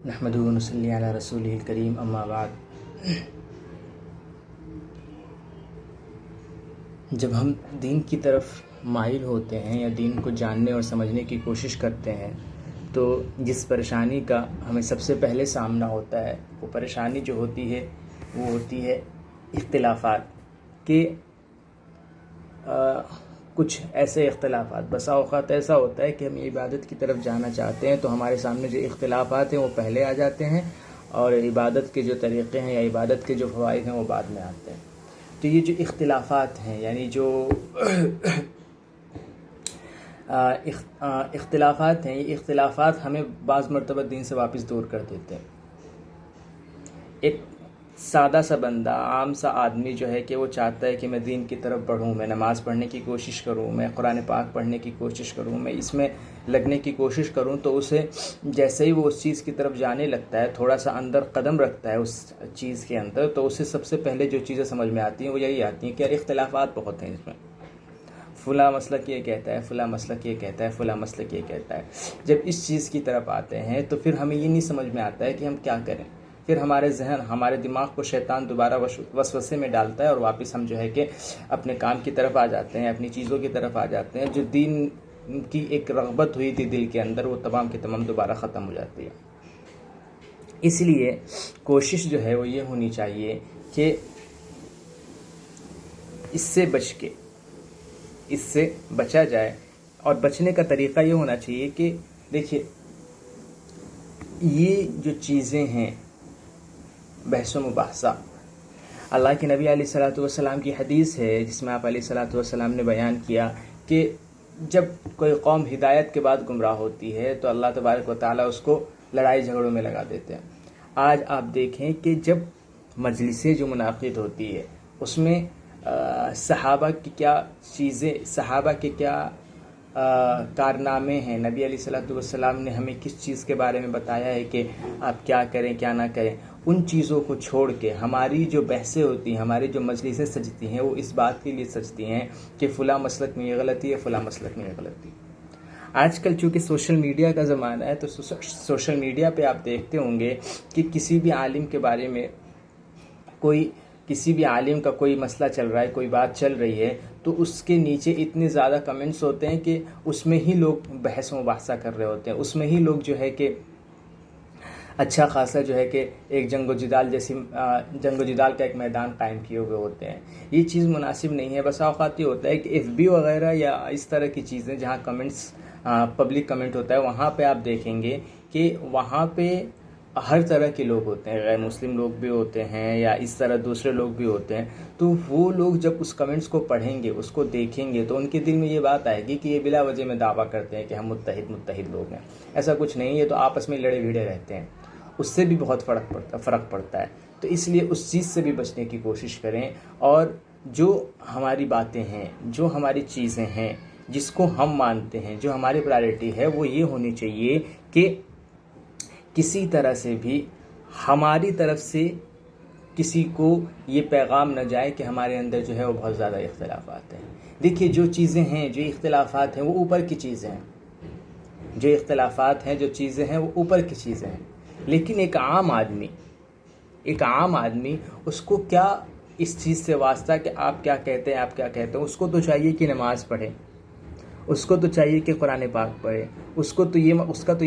نحمدہ و نصلی علی رسولہ الکریم، اما بعد۔ جب ہم دین کی طرف مائل ہوتے ہیں یا دین کو جاننے اور سمجھنے کی کوشش کرتے ہیں تو جس پریشانی کا ہمیں سب سے پہلے سامنا ہوتا ہے وہ پریشانی جو ہوتی ہے وہ ہوتی ہے اختلافات کے کچھ ایسے اختلافات۔ بسا اوقات ایسا ہوتا ہے کہ ہم عبادت کی طرف جانا چاہتے ہیں تو ہمارے سامنے جو اختلافات ہیں وہ پہلے آ جاتے ہیں اور عبادت کے جو طریقے ہیں یا عبادت کے جو فوائد ہیں وہ بعد میں آتے ہیں۔ تو یہ جو اختلافات ہیں یعنی جو اختلافات ہیں، یہ اختلافات ہمیں بعض مرتبہ دین سے واپس دور کر دیتے ہیں۔ ایک سادہ سا بندہ، عام سا آدمی جو ہے کہ وہ چاہتا ہے کہ میں دین کی طرف بڑھوں، میں نماز پڑھنے کی کوشش کروں، میں قرآن پاک پڑھنے کی کوشش کروں، میں اس میں لگنے کی کوشش کروں، تو اسے جیسے ہی وہ اس چیز کی طرف جانے لگتا ہے، تھوڑا سا اندر قدم رکھتا ہے اس چیز کے اندر، تو اسے سب سے پہلے جو چیزیں سمجھ میں آتی ہیں وہ یہی آتی ہیں کہ یار اختلافات بہت ہیں اس میں، فلاں مسلک یہ کہتا ہے، فلاں مسلک یہ کہتا ہے، فلاں مسلک یہ کہتا ہے۔ جب اس چیز کی طرف آتے ہیں تو پھر ہمیں یہ نہیں سمجھ میں آتا ہے کہ ہم کیا کریں۔ پھر ہمارے ذہن، ہمارے دماغ کو شیطان دوبارہ وسوسے میں ڈالتا ہے اور واپس ہم جو ہے کہ اپنے کام کی طرف آ جاتے ہیں، اپنی چیزوں کی طرف آ جاتے ہیں۔ جو دین کی ایک رغبت ہوئی تھی دل کے اندر وہ تمام کی تمام دوبارہ ختم ہو جاتی ہے۔ اس لیے کوشش جو ہے وہ یہ ہونی چاہیے کہ اس سے بچا جائے، اور بچنے کا طریقہ یہ ہونا چاہیے کہ دیکھیے یہ جو چیزیں ہیں بحث و مباحثہ، اللہ کے نبی علیہ الصلوۃ والسلام کی حدیث ہے جس میں آپ علیہ الصلوۃ والسلام نے بیان کیا کہ جب کوئی قوم ہدایت کے بعد گمراہ ہوتی ہے تو اللہ تبارک و تعالیٰ اس کو لڑائی جھگڑوں میں لگا دیتے ہیں۔ آج آپ دیکھیں کہ جب مجلسیں جو منعقد ہوتی ہے اس میں صحابہ کی کیا چیزیں، صحابہ کے کیا کارنامے ہیں، نبی علیہ الصلوۃ والسلام نے ہمیں کس چیز کے بارے میں بتایا ہے کہ آپ کیا کریں کیا نہ کریں، ان چیزوں کو چھوڑ کے ہماری جو بحثیں ہوتی ہیں، ہماری جو مجلسیں سجتی ہیں وہ اس بات کے لیے سجتی ہیں کہ فلاں مسلک میں یہ غلطی ہے، فلاں مسلک میں یہ غلطی ہے۔ آج کل چونکہ سوشل میڈیا کا زمانہ ہے تو سوشل میڈیا پہ آپ دیکھتے ہوں گے کہ کسی بھی عالم کے بارے میں کسی بھی عالم کا کوئی مسئلہ چل رہا ہے، کوئی بات چل رہی ہے تو اس کے نیچے اتنے زیادہ کمنٹس ہوتے ہیں کہ اس میں ہی لوگ بحث و مباحثہ کر رہے ہوتے ہیں، اس میں ہی لوگ جو ہے کہ اچھا خاصا جو ہے کہ ایک جنگ و جدال کا ایک میدان قائم کیے ہوئے ہوتے ہیں۔ یہ چیز مناسب نہیں ہے۔ بسا اوقات یہ ہوتا ہے کہ ایف بی وغیرہ یا اس طرح کی چیزیں جہاں کمنٹس پبلک کمنٹ ہوتا ہے وہاں پہ آپ دیکھیں گے کہ وہاں پہ ہر طرح کے لوگ ہوتے ہیں، غیر مسلم لوگ بھی ہوتے ہیں یا اس طرح دوسرے لوگ بھی ہوتے ہیں۔ تو وہ لوگ جب اس کمنٹس کو پڑھیں گے، اس کو دیکھیں گے تو ان کے دل میں یہ بات آئے گی کہ یہ بلا وجہ میں دعویٰ کرتے ہیں کہ ہم متحد لوگ ہیں۔ ایسا کچھ نہیں، یہ تو آپس میں لڑے بھیڑے رہتے ہیں، اس سے بھی بہت فرق پڑتا ہے۔ تو اس لیے اس چیز سے بھی بچنے کی کوشش کریں، اور جو ہماری باتیں ہیں، جو ہماری چیزیں ہیں، جس کو ہم مانتے ہیں، جو ہماری پرائرٹی ہے وہ یہ ہونی چاہیے کہ کسی طرح سے بھی ہماری طرف سے کسی کو یہ پیغام نہ جائے کہ ہمارے اندر جو ہے وہ بہت زیادہ اختلافات ہیں۔ دیکھیے جو چیزیں ہیں، جو اختلافات ہیں وہ اوپر کی چیزیں ہیں، جو اختلافات ہیں، جو چیزیں ہیں وہ اوپر کی چیزیں ہیں، لیکن ایک عام آدمی اس کو کیا اس چیز سے واسطہ کہ آپ کیا کہتے ہیں، آپ کیا کہتے ہیں۔ اس کو تو چاہیے کہ نماز پڑھے، اس کو تو چاہیے کہ قرآن پاک پڑھے، اس کا تو یہ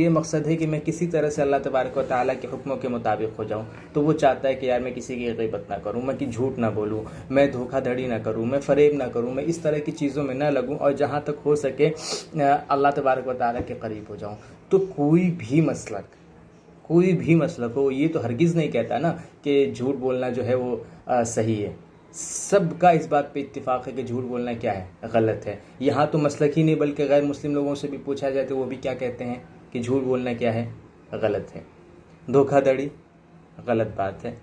مقصد ہے کہ میں کسی طرح سے اللہ تبارک و تعالیٰ کے حکموں کے مطابق ہو جاؤں۔ تو وہ چاہتا ہے کہ یار میں کسی کی غیبت نہ کروں، میں جھوٹ نہ بولوں، میں دھوکہ دھڑی نہ کروں، میں فریب نہ کروں، میں اس طرح کی چیزوں میں نہ لگوں، اور جہاں تک ہو سکے اللہ تبارک و تعالیٰ کے قریب ہو جاؤں۔ تو کوئی بھی مسلک ہو، یہ تو ہرگز نہیں کہتا نا کہ جھوٹ بولنا جو ہے وہ صحیح ہے۔ سب کا اس بات پہ اتفاق ہے کہ جھوٹ بولنا کیا ہے، غلط ہے۔ یہاں تو مسلک ہی نہیں بلکہ غیر مسلم لوگوں سے بھی پوچھا جائے تو وہ بھی کیا کہتے ہیں کہ جھوٹ بولنا کیا ہے، غلط ہے۔ دھوکہ دھڑی غلط بات ہے،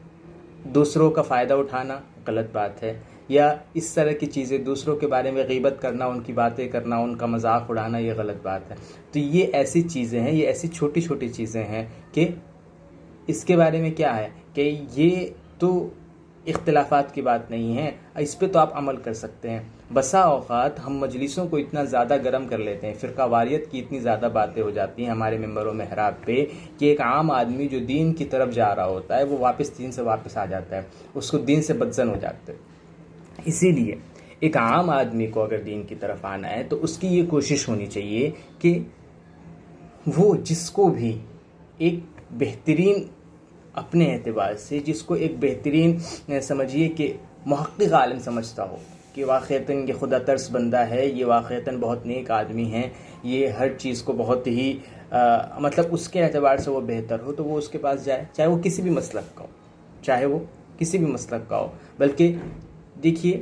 دوسروں کا فائدہ اٹھانا غلط بات ہے، یا اس طرح کی چیزیں دوسروں کے بارے میں غیبت کرنا، ان کی باتیں کرنا، ان کا مذاق اڑانا، یہ غلط بات ہے۔ تو یہ ایسی چیزیں ہیں، یہ ایسی چھوٹی چھوٹی چیزیں ہیں کہ اس کے بارے میں کیا ہے کہ یہ تو اختلافات کی بات نہیں ہے، اس پہ تو آپ عمل کر سکتے ہیں۔ بسا اوقات ہم مجلسوں کو اتنا زیادہ گرم کر لیتے ہیں، فرقہ واریت کی اتنی زیادہ باتیں ہو جاتی ہیں ہمارے ممبر و محراب پہ کہ ایک عام آدمی جو دین کی طرف جا رہا ہوتا ہے وہ واپس دین سے واپس آ جاتا ہے، اس کو دین سے بدزن ہو جاتے ہیں۔ اسی لیے ایک عام آدمی کو اگر دین کی طرف آنا ہے تو اس کی یہ کوشش ہونی چاہیے کہ وہ جس کو بھی ایک بہترین اپنے اعتبار سے، جس کو ایک بہترین سمجھیے کہ محقق عالم سمجھتا ہو کہ واقعتاً یہ خدا ترس بندہ ہے، یہ واقعتاً بہت نیک آدمی ہیں، یہ ہر چیز کو بہت ہی مطلب اس کے اعتبار سے وہ بہتر ہو، تو وہ اس کے پاس جائے، چاہے وہ کسی بھی مسلک کا ہو، چاہے وہ کسی بھی مسلک کا ہو۔ بلکہ دیکھیے،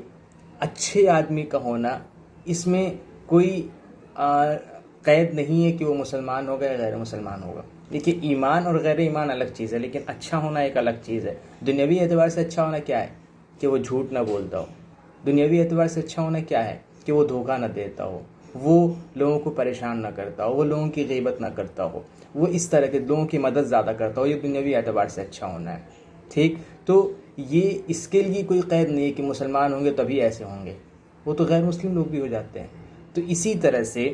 اچھے آدمی کا ہونا اس میں کوئی قید نہیں ہے کہ وہ مسلمان ہوگا یا غیر مسلمان ہوگا۔ دیکھیے، ایمان اور غیر ایمان الگ چیز ہے، لیکن اچھا ہونا ایک الگ چیز ہے۔ دنیاوی اعتبار سے اچھا ہونا کیا ہے؟ کہ وہ جھوٹ نہ بولتا ہو۔ دنیاوی اعتبار سے اچھا ہونا کیا ہے؟ کہ وہ دھوکہ نہ دیتا ہو، وہ لوگوں کو پریشان نہ کرتا ہو، وہ لوگوں کی غیبت نہ کرتا ہو، وہ اس طرح کے لوگوں کی مدد زیادہ کرتا ہو۔ یہ دنیاوی اعتبار سے اچھا ہونا ہے، ٹھیک؟ تو یہ اس کے لیے کوئی قید نہیں ہے کہ مسلمان ہوں گے تبھی ایسے ہوں گے، وہ تو غیر مسلم لوگ بھی ہو جاتے ہیں۔ تو اسی طرح سے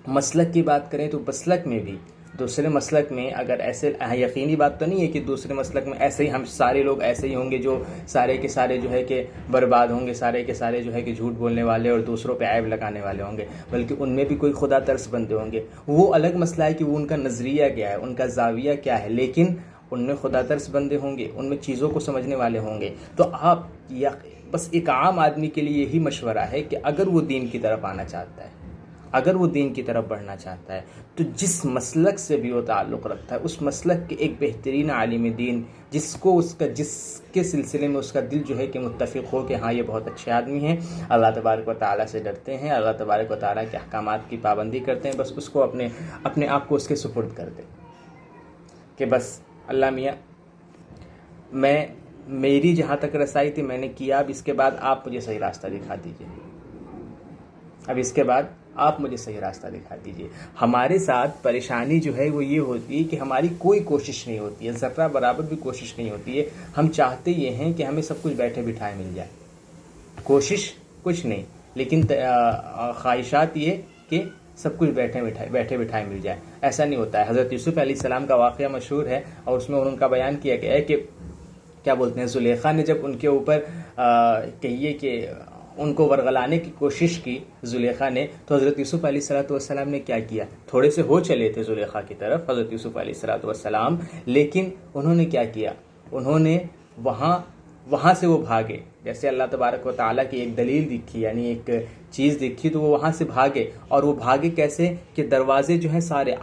مسلک کی بات کریں تو مسلک میں بھی، دوسرے مسلک میں اگر ایسے، یقینی بات تو نہیں ہے کہ دوسرے مسلک میں ایسے ہی ہم سارے لوگ ایسے ہی ہوں گے جو سارے کے سارے جو ہے کہ برباد ہوں گے، سارے کے سارے جو ہے کہ جھوٹ بولنے والے اور دوسروں پہ عیب لگانے والے ہوں گے، بلکہ ان میں بھی کوئی خدا ترس بندے ہوں گے۔ وہ الگ مسئلہ ہے کہ وہ ان کا نظریہ کیا ہے، ان کا زاویہ کیا ہے، لیکن ان میں خدا ترس بندے ہوں گے، ان میں چیزوں کو سمجھنے والے ہوں گے۔ تو آپ بس ایک عام آدمی کے لیے یہی مشورہ ہے کہ اگر وہ دین کی طرف آنا چاہتا ہے، اگر وہ دین کی طرف بڑھنا چاہتا ہے، تو جس مسلک سے بھی وہ تعلق رکھتا ہے اس مسلک کے ایک بہترین عالم دین جس کے سلسلے میں اس کا دل جو ہے کہ متفق ہو کہ ہاں یہ بہت اچھے آدمی ہیں، اللہ تبارک و تعالیٰ سے ڈرتے ہیں، اللہ تبارک و تعالیٰ کے احکامات کی پابندی کرتے ہیں، بس اس کو اپنے آپ کو اس کے سپرد کر دیں کہ بس اللہ میاں میری جہاں تک رسائی تھی میں نے کیا، اب اس کے بعد آپ مجھے صحیح راستہ دکھا دیجیے، اب اس کے بعد آپ مجھے صحیح راستہ دکھا دیجیے۔ ہمارے ساتھ پریشانی جو ہے وہ یہ ہوتی ہے کہ ہماری کوئی کوشش نہیں ہوتی ہے، ذرہ برابر بھی کوشش نہیں ہوتی ہے۔ ہم چاہتے یہ ہیں کہ ہمیں سب کچھ بیٹھے بٹھائے مل جائے، کوشش کچھ نہیں، لیکن خواہشات یہ کہ سب کچھ بیٹھے بٹھائے مل جائے۔ ایسا نہیں ہوتا ہے۔ حضرت یوسف علیہ السلام کا واقعہ مشہور ہے اور اس میں ان کا بیان کیا گیا ہے کہ کیا بولتے ہیں، زلیخا نے جب ان کے اوپر کہیے کہ ان کو ورغلانے کی کوشش کی زلیخا نے، تو حضرت یوسف علیہ السلام نے کیا کیا؟ تھوڑے سے ہو چلے تھے زلیخا کی طرف حضرت یوسف علیہ السلام، لیکن انہوں نے کیا کیا؟ انہوں نے وہاں سے وہ بھاگے۔ جیسے اللہ تبارک و تعالیٰ کی ایک دلیل دکھی، یعنی ایک چیز دکھی، تو وہ وہاں سے بھاگے۔ اور وہ بھاگے کیسے کہ دروازے جو ہیں سارے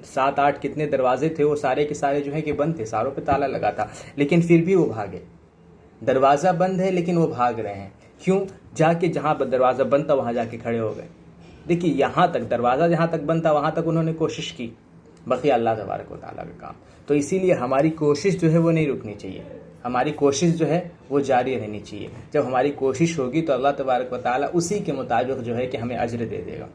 7-8 کتنے دروازے تھے، وہ سارے کے سارے جو ہیں کہ بند تھے، ساروں پہ تالا لگا تھا، لیکن پھر بھی وہ بھاگے۔ دروازہ بند ہے لیکن وہ بھاگ رہے ہیں، کیوں؟ جا کے جہاں دروازہ بند تھا وہاں جا کے کھڑے ہو گئے۔ دیکھیے، یہاں تک دروازہ جہاں تک بند تھا وہاں تک انہوں نے کوشش کی، بقیہ اللہ تبارک و تعالیٰ کا کام۔ تو اسی لیے ہماری کوشش جو ہے وہ نہیں رکنی چاہیے، ہماری کوشش جو ہے وہ جاری رہنی چاہیے۔ جب ہماری کوشش ہوگی تو اللہ تبارک و تعالیٰ اسی کے مطابق جو ہے کہ ہمیں اجر دے دے گا،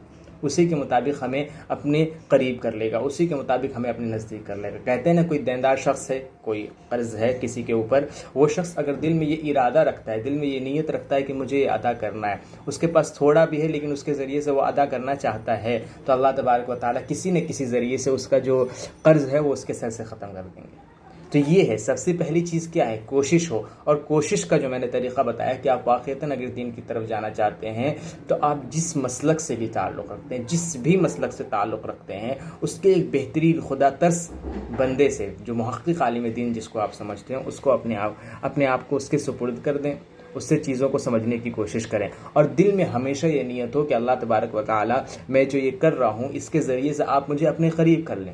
اسی کے مطابق ہمیں اپنے قریب کر لے گا، اسی کے مطابق ہمیں اپنے نزدیک کر لے گا۔ کہتے ہیں نا، کوئی دیندار شخص ہے، کوئی قرض ہے کسی کے اوپر، وہ شخص اگر دل میں یہ ارادہ رکھتا ہے، دل میں یہ نیت رکھتا ہے کہ مجھے یہ ادا کرنا ہے، اس کے پاس تھوڑا بھی ہے لیکن اس کے ذریعے سے وہ ادا کرنا چاہتا ہے، تو اللہ تبارک و تعالیٰ کسی نہ کسی ذریعے سے اس کا جو قرض ہے وہ اس کے سر سے ختم کر دیں گے۔ تو یہ ہے سب سے پہلی چیز، کیا ہے؟ کوشش ہو۔ اور کوشش کا جو میں نے طریقہ بتایا کہ آپ واقعتاً اگر دین کی طرف جانا چاہتے ہیں تو آپ جس مسلک سے بھی تعلق رکھتے ہیں، جس بھی مسلک سے تعلق رکھتے ہیں، اس کے ایک بہترین خدا ترس بندے سے، جو محقق عالم دین جس کو آپ سمجھتے ہیں، اس کو اپنے آپ کو اس کے سپرد کر دیں، اس سے چیزوں کو سمجھنے کی کوشش کریں، اور دل میں ہمیشہ یہ نیت ہو کہ اللہ تبارک و تعالیٰ، میں جو یہ کر رہا ہوں اس کے ذریعے سے آپ مجھے اپنے قریب کر لیں۔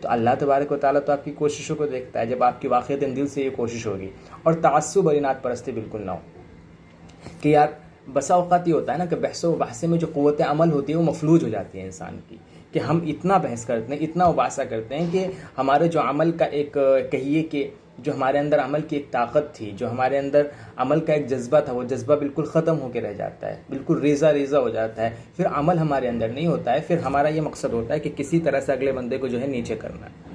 تو اللہ تبارک و تعالیٰ تو آپ کی کوششوں کو دیکھتا ہے، جب آپ کی واقعتاً دل سے یہ کوشش ہوگی، اور تعصب اور اناد پرستی بالکل نہ ہو کہ یار بسا اوقات یہ ہوتا ہے نا کہ بحث و بحث میں جو قوت عمل ہوتی ہے وہ مفلوج ہو جاتی ہے انسان کی، کہ ہم اتنا بحث کرتے ہیں، اتنا مباحثہ کرتے ہیں کہ ہمارے جو عمل کا ایک کہیے کہ جو ہمارے اندر عمل کی ایک طاقت تھی، جو ہمارے اندر عمل کا ایک جذبہ تھا، وہ جذبہ بالکل ختم ہو کے رہ جاتا ہے، بالکل ریزہ ہو جاتا ہے، پھر عمل ہمارے اندر نہیں ہوتا ہے، پھر ہمارا یہ مقصد ہوتا ہے کہ کسی طرح سے اگلے بندے کو جو ہے نیچے کرنا ہے۔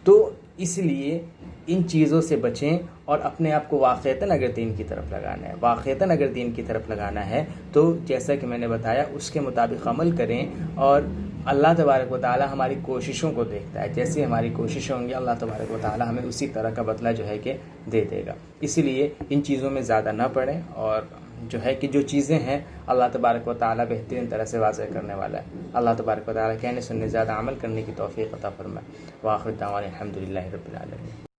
تو اس لیے ان چیزوں سے بچیں اور اپنے آپ کو واقعتاً اگر دین کی طرف لگانا ہے تو جیسا کہ میں نے بتایا اس کے مطابق عمل کریں. اور اللہ تبارک و تعالی ہماری کوششوں کو دیکھتا ہے. جیسے ہماری کوششیں ہوں گی اللہ تبارک و تعالی ہمیں اسی طرح کا بدلہ جو ہے کہ دے دے گا. اسی لیے ان چیزوں میں زیادہ نہ پڑیں اور جو ہے کہ جو چیزیں ہیں اللہ تبارک و تعالی بہترین طرح سے واضح کرنے والا ہے. اللہ تبارک و تعالی کہنے سننے زیادہ عمل کرنے کی توفیق عطا فرمائے. وآخر دعوانا الحمدللہ رب العالمین.